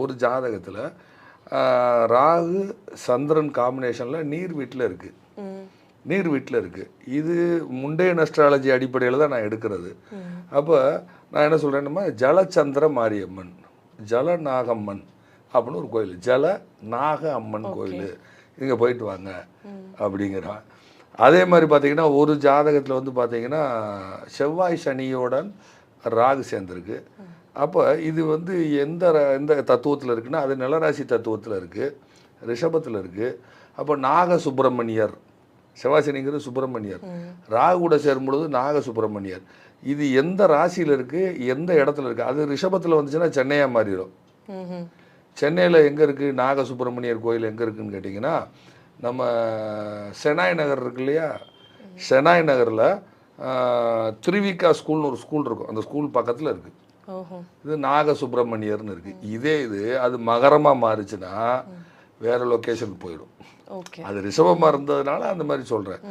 ஒரு ஜாதகத்தில் ராகு சந்திரன் காம்பினேஷனில் நீர் வீட்டில் இருக்குது. நீர் வீட்டில் இருக்குது. இது முண்டைய அஸ்ட்ராலஜி அடிப்படையில் தான் நான் எடுக்கிறது. அப்போ நான் என்ன சொல்கிறேன்னா, ஜலச்சந்திர மாரியம்மன், ஜலநாகம்மன் அப்படின்னு ஒரு கோயில், ஜல நாக அம்மன் கோயில், இங்கே போயிட்டு வாங்க அப்படிங்கிறான். அதே மாதிரி பார்த்தீங்கன்னா ஒரு ஜாதகத்தில் வந்து பார்த்தீங்கன்னா செவ்வாய் சனியோடன் ராகு சேர்ந்துருக்கு. அப்போ இது வந்து எந்த எந்த தத்துவத்தில் இருக்குன்னா, அது நிலராசி தத்துவத்தில் இருக்குது, ரிஷபத்தில் இருக்குது. அப்போ நாக சுப்பிரமணியர், செவ்வாய் சனிங்கிறது சுப்பிரமணியர், ராகு கூட சேரும்பொழுது நாக சுப்பிரமணியர். இது எந்த ராசியில் இருக்குது, எந்த இடத்துல இருக்குது. அது ரிஷபத்தில் வந்துச்சுன்னா சென்னையாக மாறிடும். சென்னையில் எங்கே இருக்குது நாக சுப்பிரமணியர் கோயில் எங்கே இருக்குதுன்னு கேட்டிங்கன்னா, நம்ம செனாய் நகர் இருக்கு இல்லையா, செனாய் நகரில் திருவிக்கா ஸ்கூல்னு ஒரு ஸ்கூல் இருக்கும், அந்த ஸ்கூல் பக்கத்தில் இருக்குது. இது நாக சுப்பிரமணியர்னு இருக்குது. இதே இது அது மகரமாக மாறிச்சுன்னா வேறு லொக்கேஷனுக்கு போயிடும். அது ரிஷபமாக இருந்ததுனால அந்த மாதிரி சொல்கிறேன்.